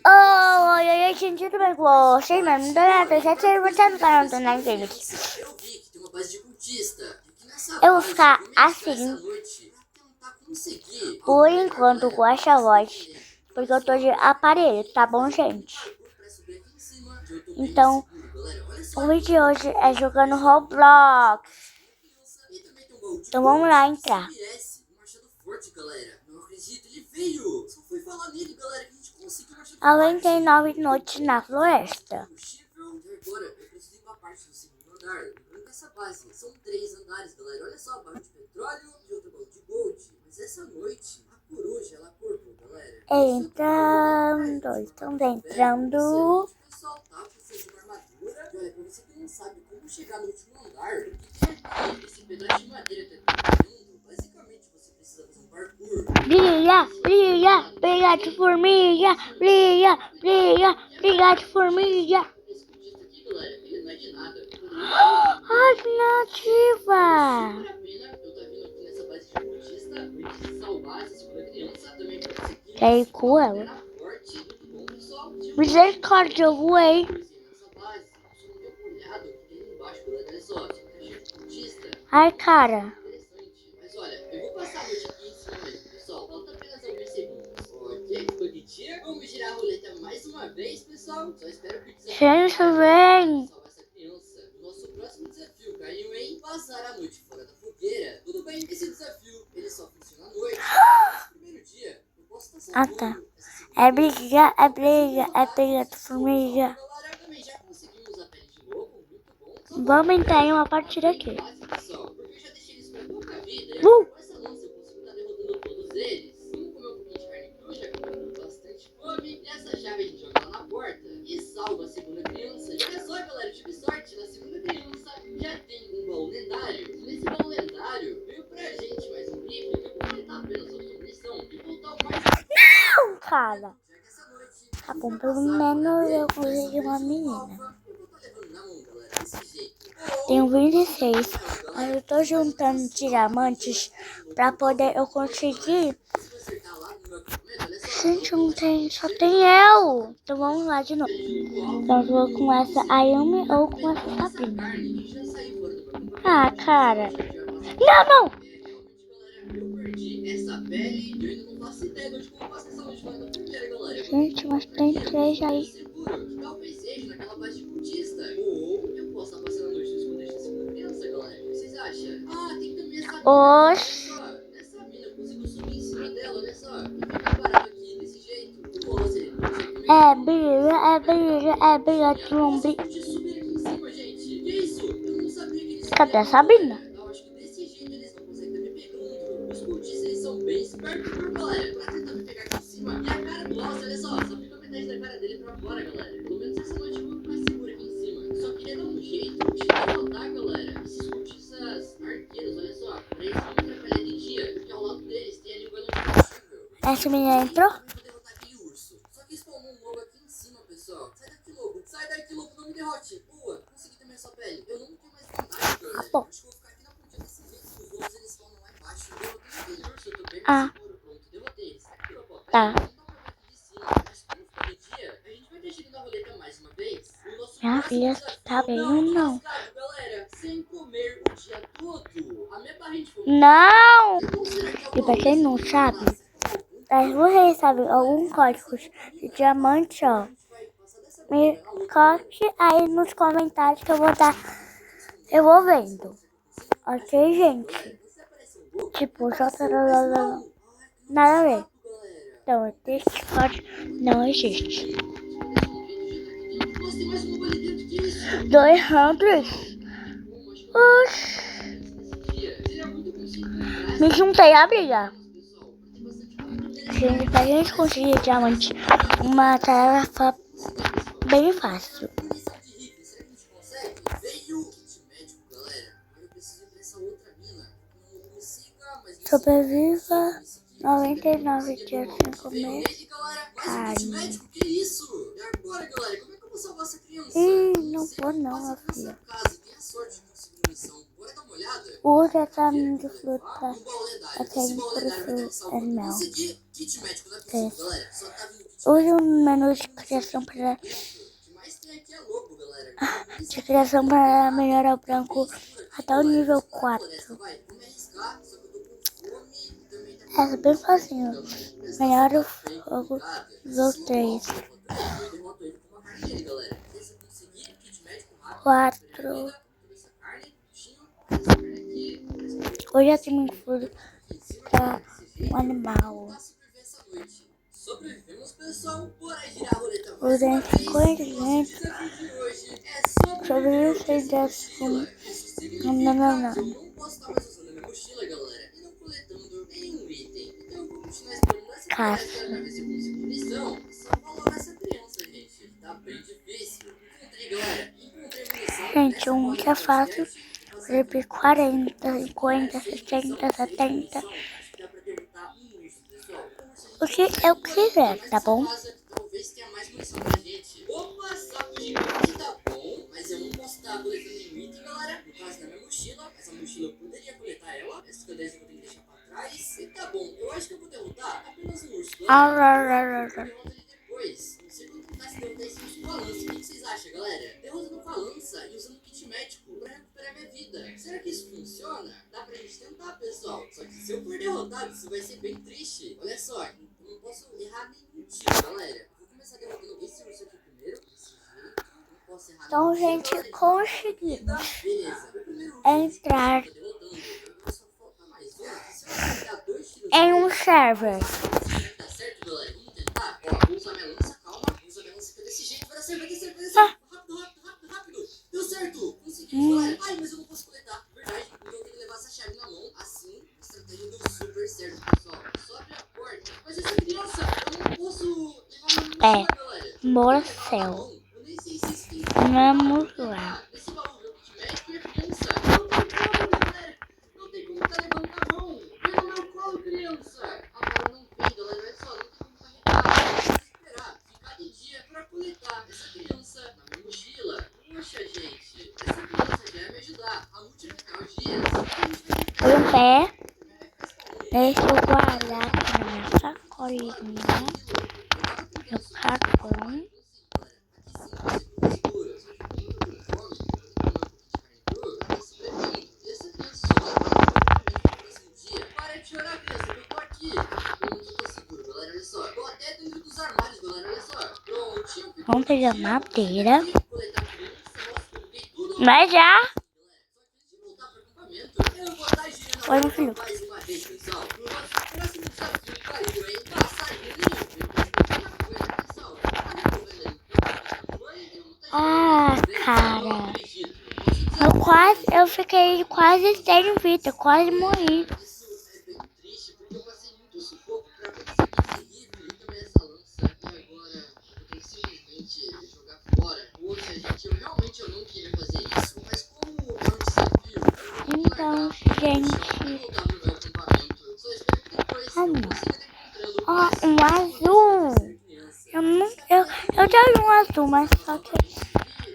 Oi, oi, gente, tudo bem com vocês? Meu nome é Donato, já tinha você no canal do Nine Games. Eu vou ficar assim, por enquanto, com essa voz, porque eu tô de aparelho, tá bom, gente? Então, o vídeo de hoje é jogando Roblox. Então vamos lá entrar. Além tem 9 noites na floresta. Agora eu preciso ir pra parte do segundo andar. Lembrando que essa base são 3 andares, galera. Olha só, barril de petróleo e outro baú de gold. Mas essa noite, a coruja, ela acordou, galera. Estamos entrando. Pessoal, tá precisando de uma armadura. E olha, pra você que não sabe como chegar no último andar, o que é aqui? Esse pedaço de madeira que tá trabalhando, basicamente você precisa fazer um parkour. Brilha, brilha, brilha de formiga, brilha, brilha, brilha de formiga. Alternativa. Quer ir com ela? Misericórdia, eu voei. Ai, cara. Mas olha, eu vou passar a noite aqui em cima mesmo, pessoal. Falta apenas alguns segundos. Ok, bonitinho. Vamos girar a roleta mais uma vez, pessoal. Só espero que o desafio Gente, vem. salvar essa criança. O nosso próximo desafio caiu em passar a noite fora da fogueira. Tudo bem, esse desafio, ele só funciona à noite. Nesse primeiro dia, eu posso estar salvando Tá. É briga, é briga, é briga de formiga. Galera, também já conseguimos a pele de lobo, muito bom. Vamos entrar em uma partida aqui. Pessoal, porque eu já deixei eles com pouca vida. E agora com essa lança eu consigo estar derrotando todos eles. Vamos comer um pouquinho de carne crua, já que eu tô com bastante fome. E essa chave a gente joga lá na porta e salva a segunda criança. E olha só, galera, eu tive sorte. Na segunda criança já tem um baú lendário. E nesse baú lendário veio pra gente mais um rifle que eu vou completar apenas a sua missão e voltar o mais rápido. Não, cara. Tá bom, pelo menos eu consegui uma menina. Tenho 26, mas eu tô juntando diamantes pra poder eu conseguir. Gente, não tem, só tem eu. Então vamos lá de novo. Então eu vou com essa Ayumi ou com essa Sabrina. Ah, cara. Não, não. Gente, mas tem 3 aí. Talvez seja naquela base de cultista. Ou eu posso estar passando a noite no esconderijo da segunda criança, galera. O que vocês acham? Ah, tem também essa mina. Oxi. Essa mina, eu consigo subir em cima dela, olha só. E ficar parado aqui desse jeito. Pô, você É briga de zumbi. de subir aqui em cima, gente. Que isso? Eu não sabia que eles... Cadê a Sabrina? Eu acho que desse jeito eles não conseguem estar me pegando. Os cultistas, eles são bem espertos, viu, galera? Pra tentar me pegar aqui em cima. E a cara do Oz, olha só. Só fica metade da cara dele pra fora, galera. Pelo menos essa noite eu vou ficar seguro aqui em cima. Eu só queria dar um jeito de derrotar, galera. Esses cultistas arqueiros, olha só. Pra eles não atrapalhar de dia. Porque ao lado deles tem a língua impossível. Essa menina entrou? Eu vou derrotar aquele urso. Só que spawnou um lobo aqui em cima, pessoal. Sai daqui, lobo. Sai daqui, lobo. Não me derrote. Boa. Consegui também essa pele. Eu não tenho mais vontade, galera. Bom. Acho que eu vou ficar aqui na pontinha desse jeito. Os lobos, eles spawnam lá embaixo. Eu derrotei aquele urso. Eu tô bem mais seguro. Pronto, derrotei eles. Aqui, ó, pô. Tá. Mas como ficou de dia, a gente vai deixar ele na roleta mais uma vez. O nosso Minha filha tá bem ou não? galera, sem comer o dia todo. A minha barriga foi... Não! E pra quem não sabe, mas vocês sabem algum código de diamante, ó. Me coloque aí nos comentários que eu vou dar. Eu vou vendo. Ok, gente? Tipo, só nada a ver. Então, esse código não existe. 200. Oxi. Me juntei a briga. Gente, pra gente conseguir diamante, uma tarefa bem fácil. Sobreviva 99 dias sem comer carne. Não vou não, minha filha. Use essa minha de fruta. Aquele fruto é mel. Use o menu de criação para melhorar o branco até o nível 4. É bem facinho. Melhora o fogo nível 3. 4. Hoje já tem muito food para um animal. O dente coerente sobre isso e não. Caça. Gente, um que é fácil, por 40, 50, 60, 70. O que eu quiser, tá bom? Talvez tenha mais munição pra gente. Opa, saco gigante, tá bom. Mas eu não posso estar coletando nenhum item, galera. No caso da minha mochila. Essa mochila eu poderia coletar ela. Essas cadeias eu vou ter que deixar pra trás. E tá bom, eu acho que eu vou derrotar apenas um urso. Derrota ele depois. Não sei como tentar se derrotar esse urso com a lança. O que vocês acham, galera? Derrotando com a lança e usando kit médico pra recuperar minha vida. Será que isso funciona? Dá pra gente tentar, pessoal. Só que se eu for derrotado, isso vai ser bem triste. Olha só, eu não posso errar nenhum tiro, galera. Vou começar derrotando esse urso aqui primeiro. Desse jeito. Não posso errar Então, nenhum gente, tiro. conseguimos Beleza. O primeiro entrar urso eu tô derrotando. Só falta mais um. Se eu acertar 2 tiros em um server. Tá certo, galera? Vamos tentar? Ó, vou usar minha lança, calma. Vou usar minha lança, desse jeito. Vai dar certo, vai dar certo, vai dar certo. Rápido. Deu certo. Consegui, galera. Ai, mas eu não posso coletar. Verdade. Então eu tenho que levar essa chave na mão. Assim, a estratégia deu super certo, pessoal. Só abre a porta. Mas essa criança, eu não posso levar minha mochila, galera. Morcel. Eu nem sei se isso tem Vamos lá. nesse baú, meu kit médico e a criança. Não tem como, galera. Não tem como tá levando na mão. Vem no meu colo, criança. Agora não vem, galera. Olha só, não tem como carregar. Vamos esperar. Ficar de dia pra coletar essa criança na minha mochila. Poxa, gente. Essa criança já ia me ajudar a multiplicar os dias. Um pé. Deixa eu guardar aqui na minha sacolinha. Meu cartão. Vamos pegar madeira. Mas já. Oi, meu filho. Ah, cara. Eu fiquei quase sem vida, quase morri. Então, gente. Ah, não. Ó, um azul. Eu já vi um azul, mas só que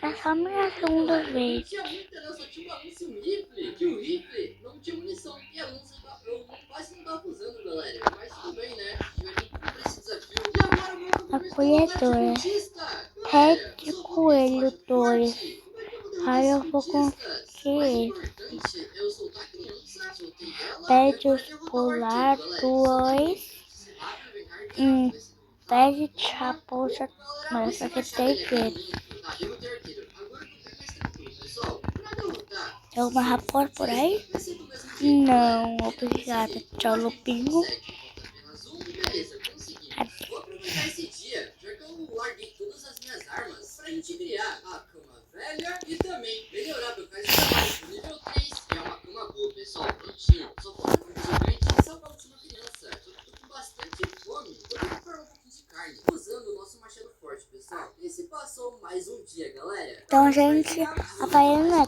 é só minha segunda vez. Que o rifle não tinha munição. E a lança eu quase não tava usando, galera. Mas tudo bem, né? A gente vai ter que cumprir esse desafio. E agora vamos Acolhedora. Pé de coelho 2. Aí eu vou conseguir. Pé de pular 2. Pé de raposa. Mas só que tem dedos. Tem uma raposa por aí? Não, obrigada. Tchau, lobinho. Vou aproveitar esse dia, já que eu larguei todas as minhas armas, pra gente criar a cama velha e também melhorar meu cais de trabalho pro nível 3, que é uma cama boa, pessoal. Prontinho. Só falta um gigante e salvar a última criança. Só que eu tô com bastante fome. Vou ter que preparar um pouquinho de carne, usando o nosso machado forte, pessoal. E se passou mais um dia, galera. Então, gente, a paella não é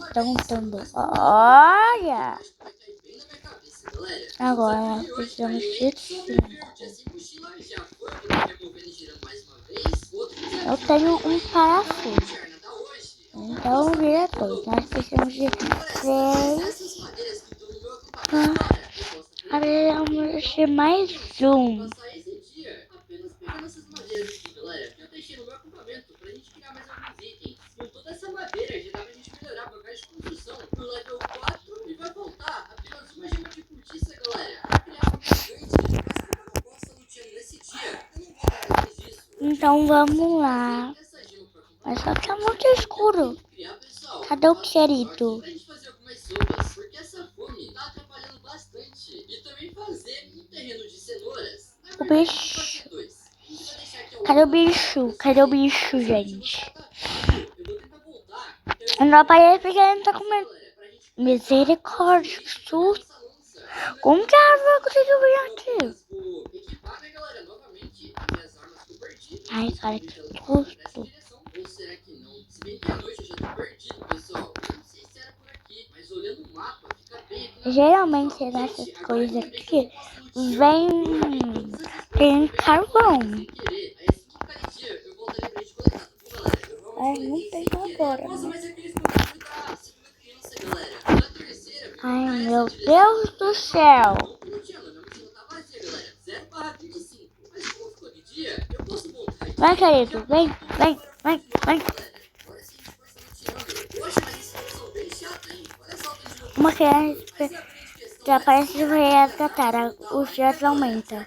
tão boa. Olha! Agora precisamos de 5. Eu tenho um parafuso. Então vira 2. Nós precisamos de 3. Agora vamos de mais um. Então vamos lá. Mas só que é muito escuro. Cadê o querido? Pra gente fazer algumas sopas, porque essa fome tá atrapalhando bastante. E também fazer um terreno de cenouras. O bicho. Cadê o bicho? Cadê o bicho, gente? Não aparece porque ele não tá comendo. Misericórdia, que susto. Como que a árvore conseguiu vir aqui? Ai, cara, que susto. Ou será que não? Se bem que à noite eu já tô perdido, pessoal. Eu não sei se era por aqui, mas olhando o mapa, fica bem aqui na Geralmente nessas coisas aqui vem tem carvão. Mas não tem agora, Nossa, né? mas aqueles conteúdos da segunda criança, galera. Na terceira, Ai, meu Deus do céu. não tinha, minha mochila tá vazia, galera. 0/25. Mas como ficou de dia, eu posso voltar. Vai, querido, vem, vem, vem, vem. Agora sim, a gente pode estar tirando. Poxa, mas esses são bem chatos, hein? Olha só o que de novo. Uma criança que aparece de resgatar, os dias aumentam.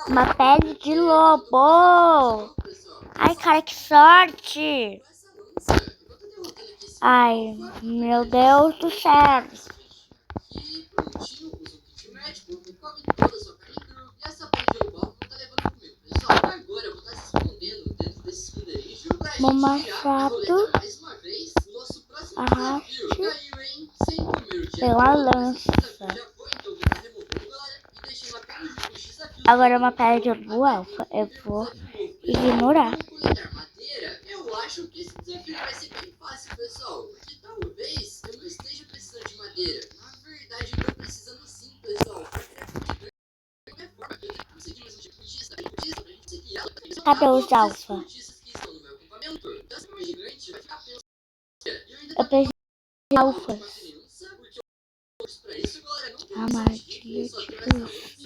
Uma pele de lobo. Ai, cara, que sorte. Ai, meu Deus do céu. Aqui, prontinho, usa o kit médico, come toda a sua carne crua. E essa pele de lobo não tá levando comigo. Pessoal, agora eu vou estar se escondendo dentro desse esconderijo pra gente tirar a roleta mais uma vez. Nosso próximo desafio caiu em 100 número de pela lança. Já foi, então eu vou estar removendo, galera, e deixando apenas os desafios. Agora uma pele de lobo alfa. Eu vou ignorar. Coletar madeira, eu acho que esse desafio vai ser bem fácil, pessoal. Porque talvez eu não esteja precisando de madeira. Na verdade, eu tô precisando sim, pessoal. Cadê os alfa? Eu preciso de alfas. Armadilha de luz.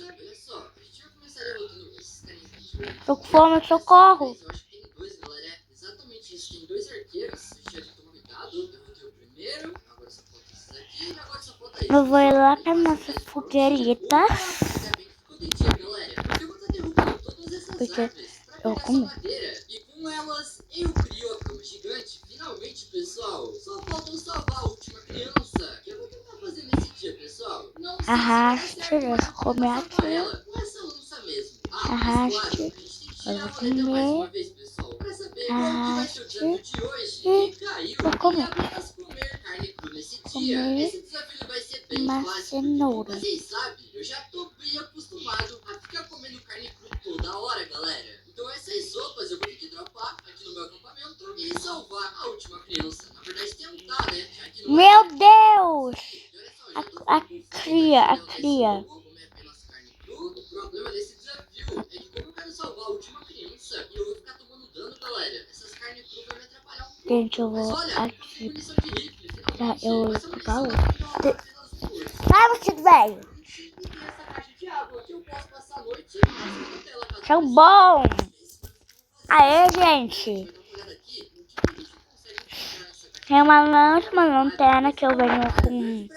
Tô com fome, socorro. Eu acho que tem dois, galera. Exatamente isso. Tem dois arqueiros. Já de tomar cuidado. Eu vou ter o primeiro. Agora só falta esses aqui. E agora só falta esse. Eu vou ir lá pra nossa fogueirita. Ainda bem que ficou de dia, galera. Porque eu vou estar derrubando todas essas Porque árvores pra eu pegar comi. essa madeira. E com elas, eu crio a cama gigante. Finalmente, pessoal. Só falta eu salvar a última criança. Que eu vou tentar fazer nesse dia, pessoal. Não sei Arraste, se vai dar certo, mas eu vou comer salvar aqui. ela com essa lança mesmo. Ah, mas claro, Arraste. a gente tem que tirar Eu a vou roleta mais uma comer. vez, pessoal. Pra saber qual que vai ser o desafio Arraste. de hoje. E Quem caiu vou comer. e apenas comer carne crua nesse dia. Comer Esse desafio vai ser bem uma fácil. cenoura. Vocês sabem, eu já tô bem acostumado a ficar comendo carne crua toda hora, galera. Então essas sopas eu vou ter que dropar aqui no meu acampamento e salvar a última criança. Na verdade, tentar, né? Já que não vai Meu ser- Deus! E olha só, eu já tô A com fome, cria, a mas eu cria. não vou comer apenas carne crua. O problema desse desafio é que como eu quero salvar a última criança e eu vou ficar tomando dano, galera, essas carnes cruas vão me atrapalhar um pouco. Gente, eu Mas vou olha, encontrei aqui munição de rifle, pra finalmente. eu Essa ir munição pra vai outra. me dar apenas um urso. Sai, vestido velho! E tem essa caixa de água que eu posso passar a noite na segunda tela, caso São precise. bom! É isso que eu vou fazer. Aê, gente! Vai dar uma olhada aqui, no que a gente consegue encontrar essa caixa. Tem uma lança, uma lanterna que eu venho com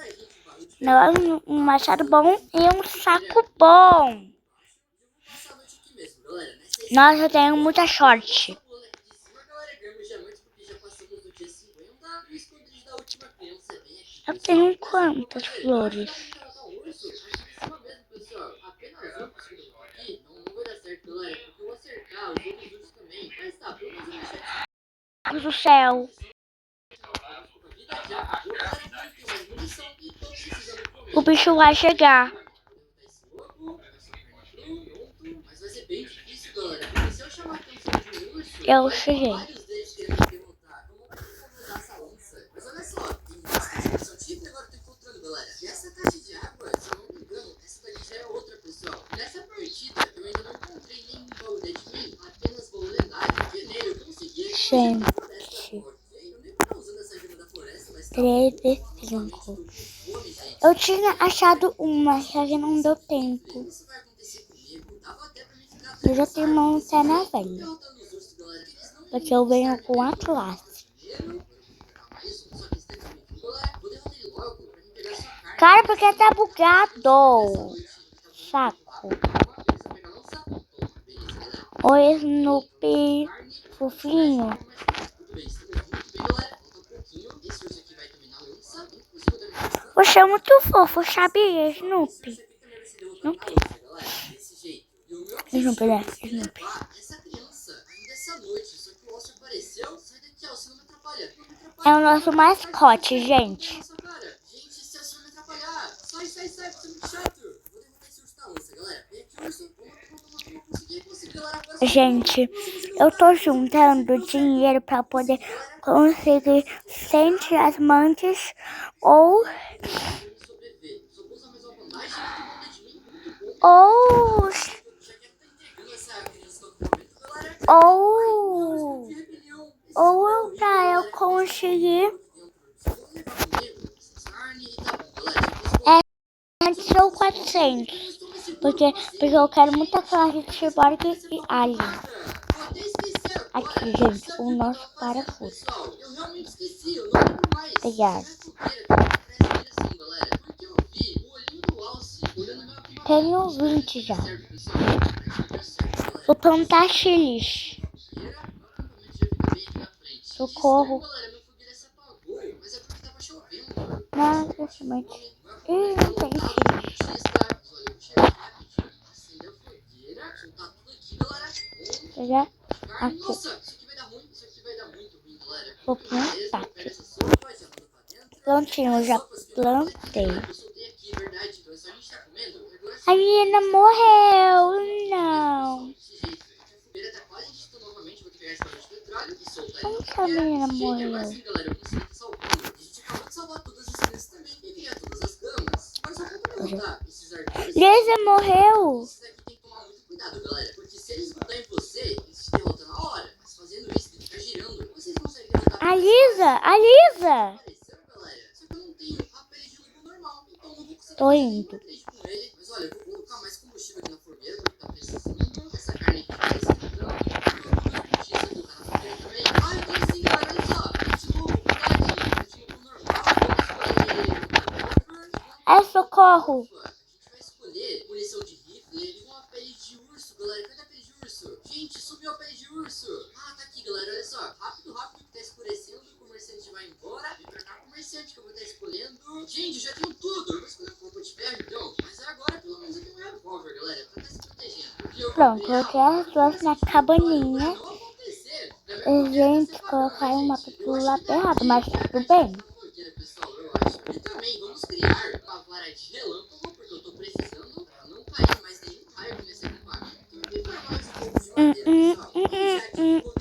um machado bom e um saco bom. Essa noite aqui mesmo, galera, né? Vocês Nossa, eu tenho muita sorte. pulando aqui de cima, galera, ganhamos diamantes porque já passamos do dia 50 e o esconderijo da última criança é bem aqui. Eu tenho quantas flores? Não vai dar certo, galera, porque eu vou acertar os outros ursos também. Mas tá, pelo menos eu deixei Deus do céu! a vida já acabou, galera, porque tem mais munição e tô precisando comer. O bicho vai chegar. Esse lobo, vai ser um carne cru, pronto. Mas vai ser bem difícil, galera, porque se eu chamar a atenção de um urso, Eu vai ter cheguei. vários deles querendo me derrotar. Eu vou ter que usar essa lança. Mas olha só, tem bastante munição chip e agora eu tô encontrando, galera. E essa caixa de água, se eu não me engano, essa daqui já é outra, pessoal. Nessa partida, eu ainda não encontrei nenhum baú de admin, apenas baú lendário, porque nele eu consegui Gente. eu nem tô usando essa ajuda da floresta, mas 3 e 5. Eu tinha achado uma, só que não deu tempo. isso vai acontecer comigo. Dava até pra mim ficar Eu já tenho uma lanterna velha. derrotando os ursos, galera. Eles não Porque eu venho com a classe. primeiro. Agora eu vou pegar mais um, só que esse daqui também ficou, galera. Vou derrotar ele logo pra mim pegar sua carne. Cara, porque tá bugado. Saco. Uma vez eu pegar lança. Toma, beleza, galera. O Snoopy fofinho. Muito bem, galera. Falta um pouquinho. Esse urso aqui vai dominar o Ursa. Conseguiu dominar bastante. Você é muito fofo, sabia, Snoopy? Esse aqui também vai ser derrotado na Ursa, galera. Desse jeito. E o meu Snoopy, né? objetivo é Snoopy. levar essa criança ainda essa noite. Só que o Alce apareceu. Sai daqui, Alce, não me atrapalha. Não me atrapalha. É o nosso mascote, gente. Nossa, cara. Gente, esse Alce vai me atrapalhar. Sai, você é muito chato. Vou derrotar esse urso da lança, galera. Vem aqui, urso. Toma. Consegui, galera. Agora Gente, eu tô juntando dinheiro pra poder conseguir 100 diamantes ou sobreviver. Só vou usar mais uma vantagem. ou Já que tá entregando essa criança no momento, galera. ou De rebelião. ou pra eu conseguir antes ou 400. Porque eu quero muita classe de Cyborg e Alien. Aqui, gente, o nosso parafuso. Eu realmente esqueci, eu não lembro mais. Obrigada. Porque eu vi o olhinho do Alce olhando meu aqui. Tenho 20 já. Vou plantar chilis. Socorro. Mas é porque tava chovendo. Nossa, mas... Ih, não tem chilis. Acendeu fogueira, juntar tudo aqui, galera. Pegar Carne, aqui. nossa, isso aqui vai dar ruim, muito ruim, galera. Vou plantar aqui. Essa sopa, já manda pra dentro. Plantinho, já plantei. Eu soltei aqui, verdade, então é só a gente tá comendo. Agora A menina morreu. Não. desse jeito. A fogueira tá quase extinta novamente, vou pegar esse balde de petróleo e soltar ele. Como que a menina Agora morreu? sim, galera, eu consegui tá salvando. A gente acabou de salvar todas as crianças também. E criar todas as camas. Agora só falta derrotar esses arqueiros. Lisa morreu. Esses daqui tem que tomar muito cuidado, galera. Porque se eles grudar em você, eles te derrotam na hora. Mas fazendo isso, ele fica girando. Vocês conseguem derrotar. A Lisa. Apareceu, galera. Só que eu não tenho a pele de urso normal. Então não vou conseguir. Tô indo. Com ele. Mas olha, eu vou colocar mais combustível aqui na fogueira, porque tá precisando. Essa carne aqui tá esquentando. Deixa eu colocar na fogueira também. Ah, eu tenho sim, galera. Olha só. Último normal. É socorro. A gente vai escolher munição de rifle e uma pele de urso, galera. Cadê a pele de urso? Gente, subiu a pele de urso. Ah, tá aqui, galera. Olha só. Rápido, que tá escurecendo. O comerciante vai embora. Vem pra cá, comerciante, que eu vou estar escolhendo. Gente, já tenho tudo. Eu vou escolher um pouco de ferro, então. Mas agora, pelo menos, eu tenho um revólver, galera. Pra estar se protegendo. Porque eu Pronto, coloquei as duas na cabaninha. não acontecer. E, gente, colocaram uma pétula errada, mas tudo bem. Pessoal, eu acho. E também vamos criar uma vara de relâmpago, porque eu tô precisando pra não cair mais nenhum raio nesse acampamento. E formar esse pouco de madeira, pessoal.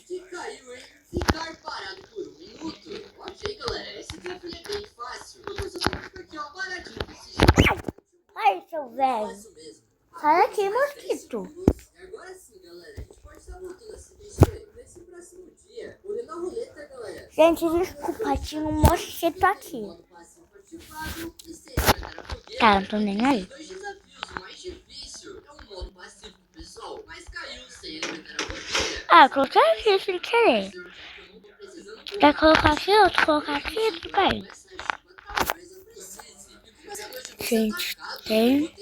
Que caiu, hein? Ficar parado por um minuto. Ok, galera, esse desafio é bem fácil. Mas eu só fico aqui, ó, paradinho desse jeito. Ai, seu velho. Isso mesmo. Sai daqui, mosquito. Agora sim, galera, a gente pode estar voltando a se mexer nesse próximo dia. Olhando a roleta, galera. Gente, desculpa, tinha um mosquito aqui. Tá, não tô nem aí. Dois desafios, o mais difícil é o modo pacífico, pessoal. Mas caiu sem alimentar a fogueira. Ah, coloquei aqui sem querer. Quer colocar aqui, outro colocar aqui, tudo bem. Gente, tem...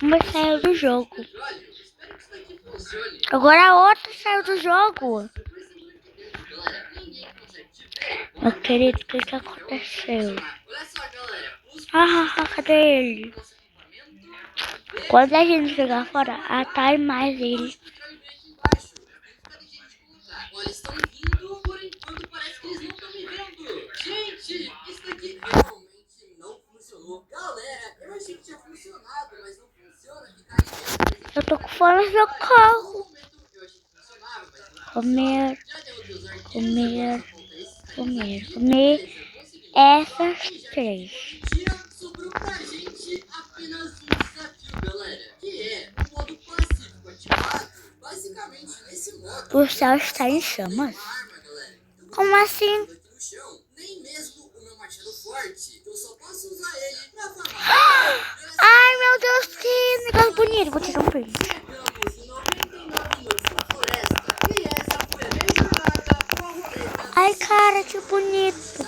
Uma saiu do jogo. Agora a outra saiu do jogo. Meu querido, o que aconteceu? Ah, cadê ele? Quando a gente chegar fora, atrai mais ele. Olha, estão vindo, por enquanto parece que eles não estão me vendo. Gente, isso daqui realmente não funcionou. Galera, eu achei que tinha funcionado, mas não funciona. Eu tô com fome, socorro. Comer essas três. Sobrou pra gente apenas um desafio, galera, que é o modo pacífico ativado. Basicamente, nesse modo, O céu está em chamas. Como assim? nem mesmo o meu machado forte, eu só posso usar ele pra falar. Ai, meu Deus, que negócio bonito. Vou tirar um print. Chegamos em 99 minutos na floresta. E essa foi a minha jornada com a roleta. Ai, cara, que bonito.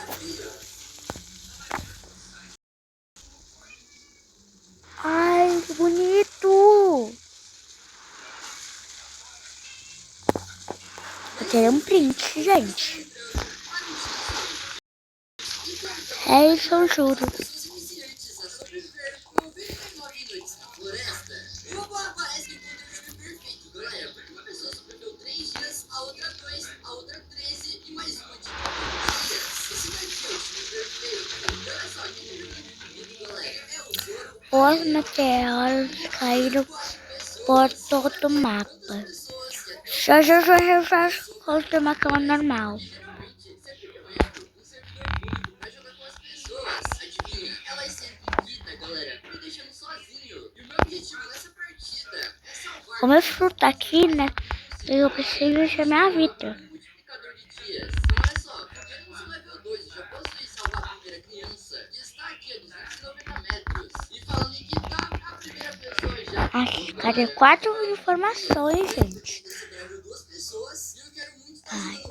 tirei um print, gente. É isso, eu juro. Os meteoros caíram por todo o mapa. Já construí uma cama normal. Como eu fruto aqui, né? Eu preciso encher minha vida. Cadê 4 informações, gente? Ai.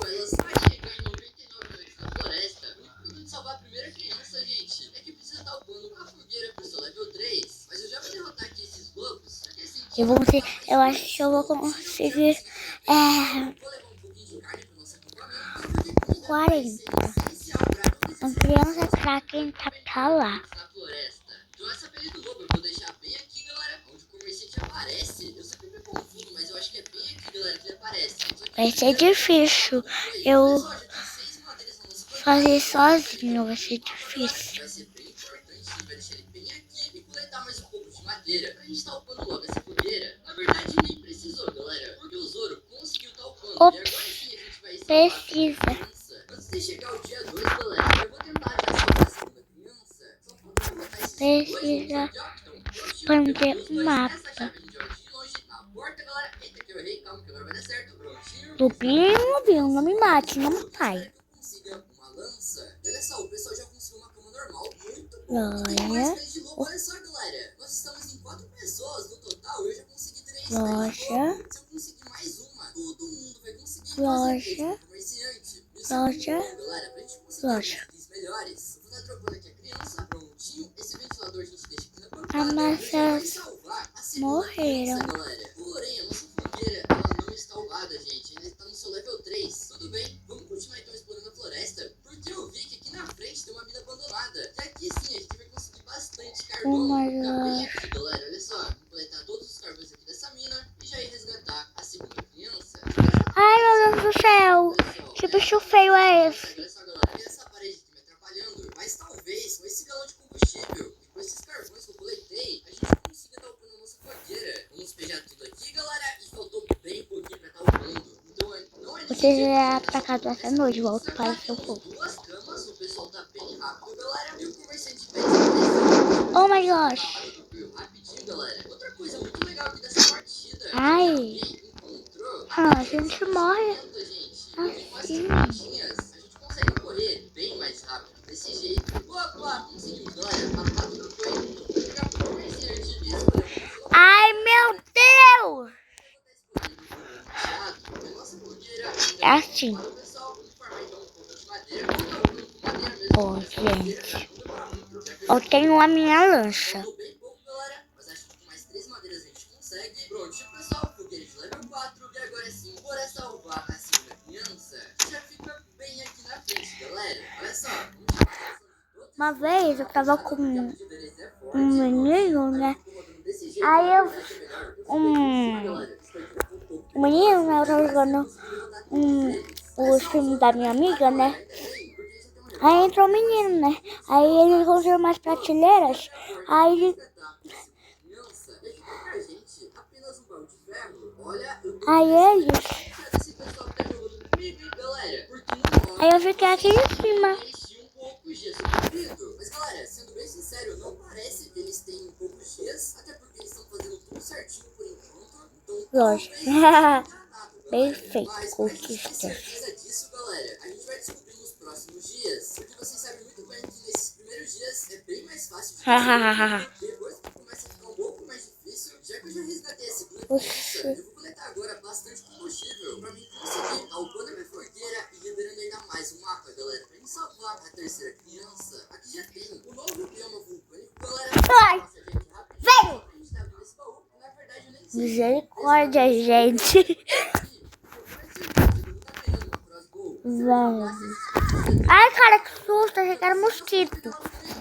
Eu acho que eu vou conseguir 40. Uma criança pra quem tá lá. Vai ser difícil eu fazer sozinho, vai ser difícil. Ops, precisa. Precisa expandir o mapa. Lupinho, não me mate, não me pai. Olha só, galera. Nós estamos em 4 pessoas no total. Eu já consegui 3. Loja. Se eu conseguir mais uma, todo mundo vai conseguir. Loja. Loja. Loja. Melhores. Eu vou estar trocando aqui a criança. Prontinho. Esse ventilador a gente deixa aqui na bancada. As maçãs morreram. Porém, a nossa fogueira, ela não está salvada, gente. Ainda está no seu level 3. Tudo bem. Vamos continuar então explorando a floresta. Porque eu vi que aqui na frente tem uma mina abandonada. E aqui sim a gente vai conseguir bastante carvão. Bem aqui, galera. Olha só. Completar todos os carvões aqui dessa mina e já ir resgatar a segunda criança. Ai, meu Deus do céu. Que bicho feio é esse? Olha só, galera. Tem essa parede aqui me atrapalhando. Mas talvez com esse galão de combustível e com esses carvões que eu coletei, a gente consiga dar upando a nossa fogueira. Vamos despejar tudo aqui, galera. E faltou bem pouquinho pra estar upando. Então não é você é atacado essa noite, volta para o seu povo. Duas camas, o pessoal tá bem rápido, galera. E o comerciante pede oh my gosh. rapidinho, galera. Outra coisa muito legal aqui dessa partida. Ai. A gente morre. Assim. A gente consegue correr bem mais rápido. Desse jeito. Opa, conseguimos, galera. Matado no coelho. Pegar o comerciante e escolher. Ai, meu Deus. É assim. Ó, gente. Eu tenho a minha lança. Mas acho que com mais 3 madeiras a gente consegue. Pronto, pessoal. Fogueira de level 4. E agora sim, bora salvar a segunda criança. Já fica bem aqui na frente, galera. Olha só. Uma vez eu tava com um menino, né? Aí eu... O menino, né? Eu tava jogando os filmes da minha amiga, né? Aí entrou o menino, né? Aí ele construiu umas prateleiras. Aí eu fiquei aqui em cima. Mas galera, sendo bem sincero, não parece que eles têm poucos dias, até porque eles estão fazendo tudo certinho por enquanto. Então, lógico. Bem feito, conquista. Disso, galera, a gente vai descobrir nos próximos dias, porque vocês sabem muito bem que nesses primeiros dias é bem mais fácil de fazer. Depois que começa a ficar um pouco mais difícil, já que eu já resgatei a segunda criança, eu vou coletar agora bastante combustível pra mim conseguir upando a minha fogueira e liberando ainda mais o mapa, galera, pra gente salvar a terceira criança. Aqui já tem o novo bioma vulcânico, galera. Ai, veio! Misericórdia, gente. Velho. Ai, cara, que susto. Achei que era mosquito.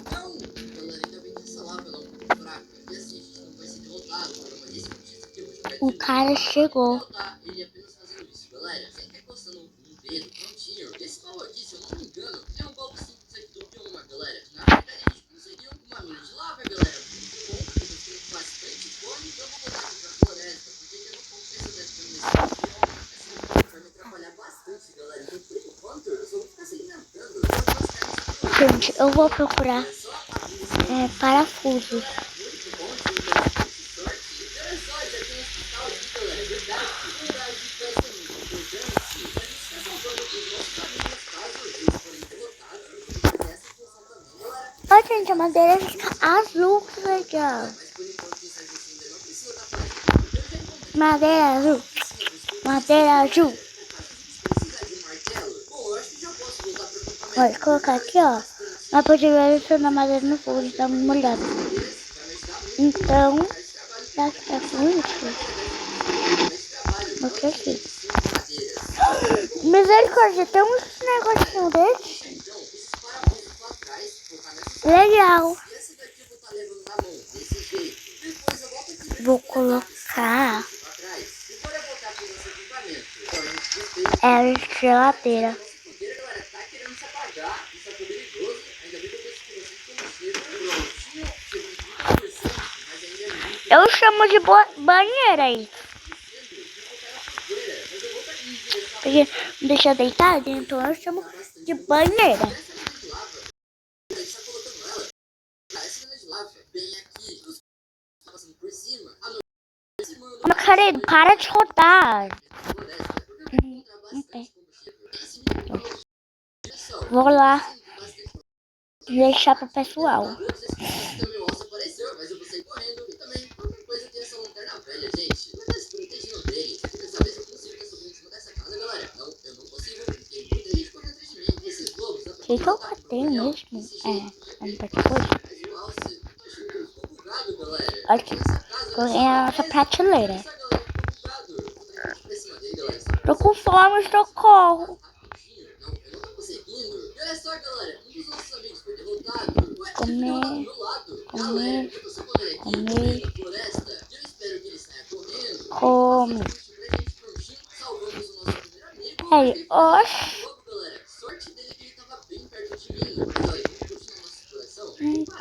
Então, galera, ainda bem que essa lava não é fraca. E assim, a gente não vai ser derrotado. Mas esse motivo que eu vou jogar O cara chegou. derrotar ele apenas fazendo isso, galera. Sem ter coçando um dedo, prontinho. Esse baú aqui, se eu não me engano, é um baú simples aqui do bioma, galera. Na verdade, a gente conseguiu uma mina de lava, galera. Muito bom, porque nós temos bastante fome. Então, eu vou voltar aqui pra floresta, porque eu não compensa dessa nesse bioma. Essa vai me atrapalhar bastante, galera. Então, por enquanto, eu só vou ficar se alimentando. Gente, eu vou procurar parafusos. Olha, gente, a madeira fica azul, que legal. Madeira azul. Madeira azul. Pode colocar aqui, ó. Nós podemos adicionar madeira no fogo e dar uma olhada. Então, já que tá com isso. Aqui, aqui. Misericórdia, tem um negocinho desse. Legal. Vou colocar a geladeira. Eu chamo de banheira isso. Porque não deixa deitado, então eu chamo de banheira. Macaredo, para de rodar. Vou lá deixar pro pessoal. O que eu catei mesmo? Não pode coisa. Aqui, coloquei a nossa prateleira. Tô com fome, socorro. Comer, comer, comer, come. Aí, oxe.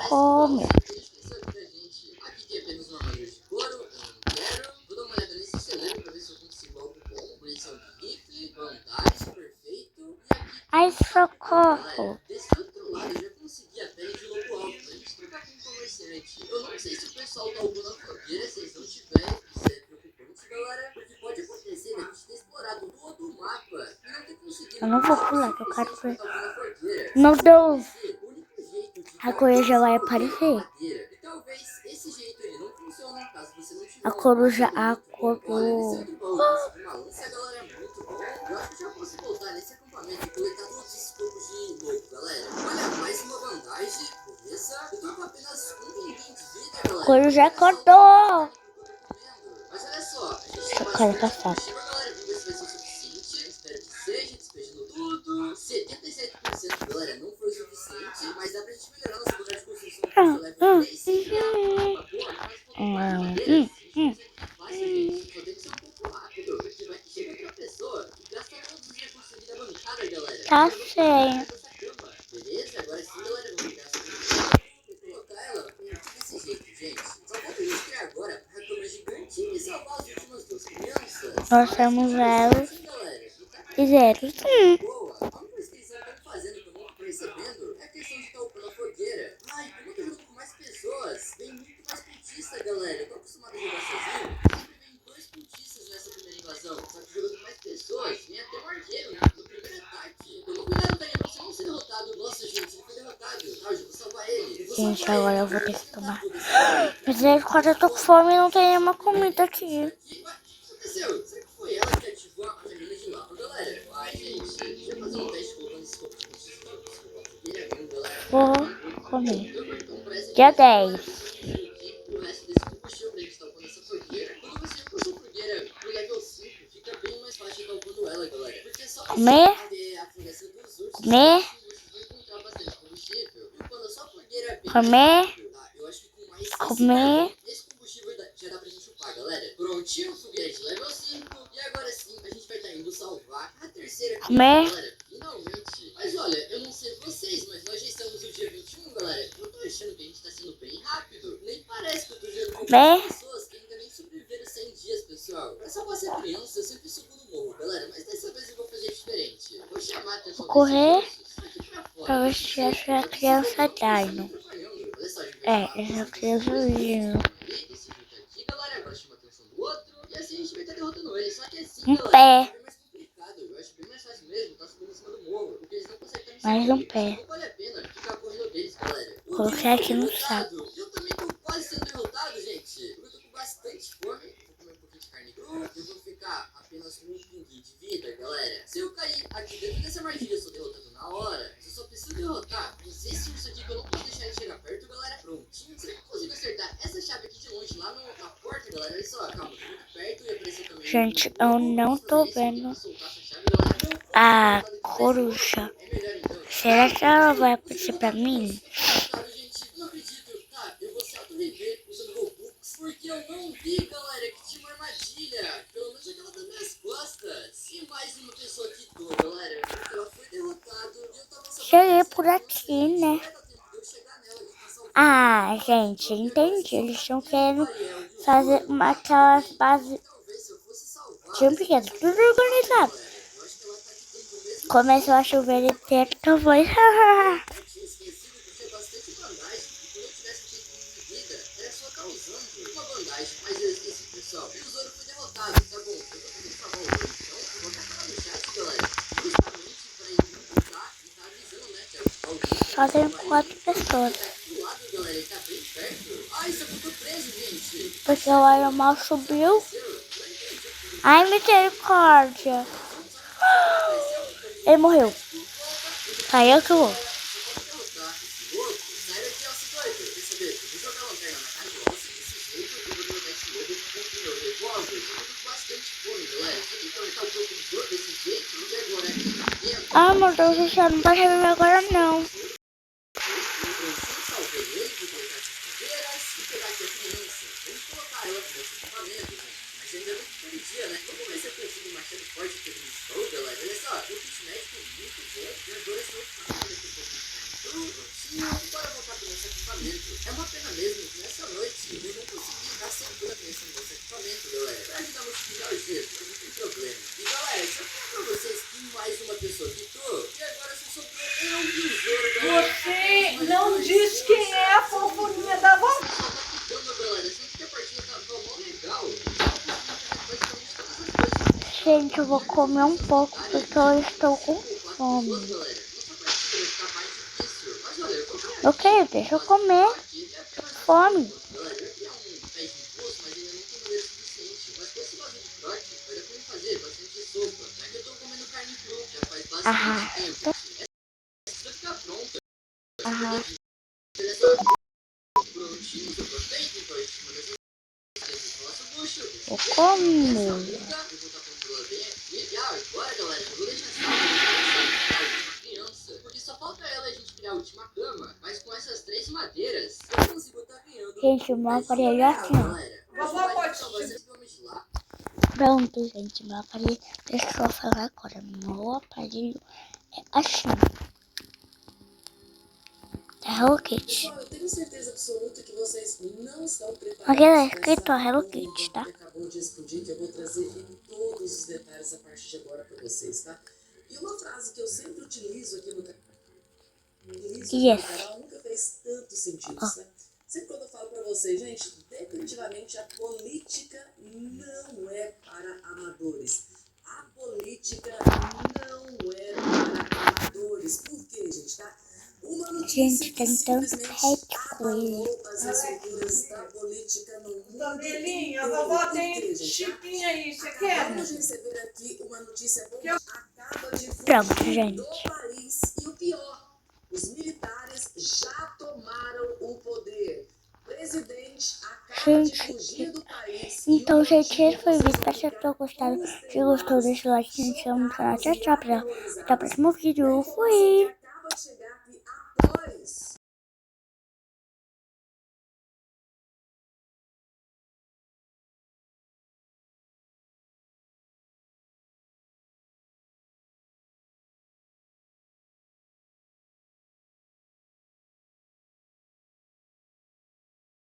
Come. Ai, socorro. Desse outro lado, eu já consegui a pele de lobo alto pra gente trocar com o comerciante. Eu não sei se o pessoal tá alguma fogueira, se eles não tiverem, isso é preocupante, galera. Porque pode acontecer da gente ter explorado todo o mapa e não ter conseguido. Eu não vou pular, que eu quero ver. Meu Deus. A coruja vai aparecer. E talvez esse jeito ele não funcione caso você não tiver. A coruja acordou. Eu acho que já posso voltar nesse acampamento e coletar todos esses copos de lobo, galera. Olha, mais uma vantagem, beleza? Eu tô com apenas um tempinho de vida, galera. A coruja acordou. Mas olha só, a gente Essa cara tá fácil. galera, vamos ver se vai ser o suficiente. Espero que seja, despejando tudo. 77%, galera, não foi o suficiente, mas dá pra gente melhorar nossa lugar de construção. Level 3, sim. Tá sem. Beleza? Agora sim, galera, vamos pegar essa e colocar ela desse jeito, gente. Só falta a gente criar agora uma cama gigantinha e salvar as últimas duas crianças. Nós temos zeros e zeros. Boa. A única coisa que eles estão fazendo que eu não tô percebendo é a questão de estar upando a fogueira. Ai, como eu tô jogando com mais pessoas, vem muito mais cultista, galera. Eu tô acostumado a jogar sozinho. Sempre vem dois cultistas nessa primeira invasão. Só que jogando com mais pessoas, vem até um arqueiro no primeiro ataque. Toma cuidado, Daniel, pra você não ser derrotado. Nossa, gente, ele foi derrotado. Ah, eu vou salvar ele. Gente, agora eu vou ter que tomar. Misericórdia, eu tô com fome e não tem nenhuma comida aqui. O que aconteceu? Será que foi ela que ativou a família de lava, galera? Ai, gente, deixa eu fazer um teste colocando esse copo de fogueira, viu, galera? Vou comer. Dia 10. O resto desse combustível pra gente estar upando essa fogueira. Quando você puxa a fogueira pro level 5, fica bem mais fácil de estar upando ela, galera. Porque só Comer? a Comer. Comer. Eu acho que com mais Comer. esse combustível já dá pra gente upar, galera. Prontinho, foguete level 5. E agora sim, a gente vai estar indo salvar a terceira Comer. galera. Finalmente. Mas olha, eu não sei vocês, mas nós já estamos no dia 21, galera. Eu tô achando que a gente tá sendo bem rápido. Nem parece que eu tô vendo Comer. pessoas que ainda nem sobreviveram 100 dias, pessoal. Pra salvar essa criança, eu sempre subo no morro, galera. Mas dessa vez eu vou fazer diferente. Vou chamar a atenção Correr. desses aqui pra fora. Pra ver se essa criança dino. Essa criança dino. Galera, agora chama a atenção do outro. E assim a gente vai estar derrotando ele. Só que assim, Um galera, pé. é mais complicado. Eu acho bem mais fácil mesmo. Tá subindo em cima do morro. Porque eles não conseguem estar Mais um pé. Não vale a pena ficar correndo deles, galera. Coloquei aqui no saco. Eu também tô quase sendo derrotado, gente. Eu tô com bastante fome. Vou comer um pouquinho de carne crua. Eu vou ficar apenas com um pinguim de vida, galera. Se eu cair aqui dentro dessa armadilha, eu sou derrotado na hora. Eu só preciso derrotar uns esse urso aqui que eu não posso deixar ele chegar perto, galera. Prontinho. Será que eu consigo acertar essa chave aqui de longe, lá na porta, galera? Olha só, calma, tô muito perto e apareceu também. Gente, eu não tô vendo a coruja. Será que ela vai aparecer pra mim? Gente, não acredito. Tá, eu vou se auto-rever usando Robux, porque eu não vi, galera, que tinha uma armadilha. Pelo menos aquela das minhas costas. E mais uma pessoa que tô, galera. Porque ela foi derrotada e eu tava Cheguei por aqui, né? Ah, gente, entendi. Eles estão querendo fazer aquelas bases de um brinquedo, tudo organizado. Começou a chover e ter que eu vou. Só tem 4 pessoas. Porque o animal subiu. Ai, misericórdia. Ele morreu. Caiu que eu vou. Ah, meu Deus do céu, não vai reviver agora não. É uma pena mesmo que nessa noite eu não consegui dar segurança nesse nosso equipamento, galera. Pra ajudar a multiplicar os dias, não tem problema. E galera, se eu falar pra vocês que mais uma pessoa quitou, e agora só sobrou eu e o Zoro, galera. Você não diz quem é a fofurinha da vó? Então, galera, sinto que a partida tá mó legal. Gente, eu vou comer um pouco porque eu estou com fome. Ok, deixa eu comer. Fome. Arrasta. Arrasta. Eu como. Porque só falta ela a gente criar a última cama, mas com essas 3 madeiras eu consigo estar criando. Gente, o meu aparelho é assim, ó. Vovó pode. Pronto, gente, meu aparelho. Deixa eu falar agora. Meu aparelho é assim. É Hello Kitty. Eu tenho certeza absoluta que vocês não estão preparados. Aqui é escrito Hello Kitty, tá? Acabou de explodir, que eu vou trazer em todos os detalhes a partir de agora para vocês, tá? E uma frase que eu sempre utilizo aqui no canal nunca fez tanto sentido, né? Sempre quando eu falo para vocês, gente, definitivamente a política não é para amadores. A política não é para amadores. Por quê, gente, tá? Gente, tem tanto pet coelho. Danielinha, a vovó tem chipinha aí, você quer? Vamos receber aqui uma notícia boa. Acaba de Pronto, gente. do país. E o pior, os militares já tomaram o poder. Gente, então, gente, esse foi o vídeo. Espero que vocês tenham gostado. Se gostou, deixa o like, se inscreva no canal. Tchau, tchau. Até o próximo vídeo. Fui!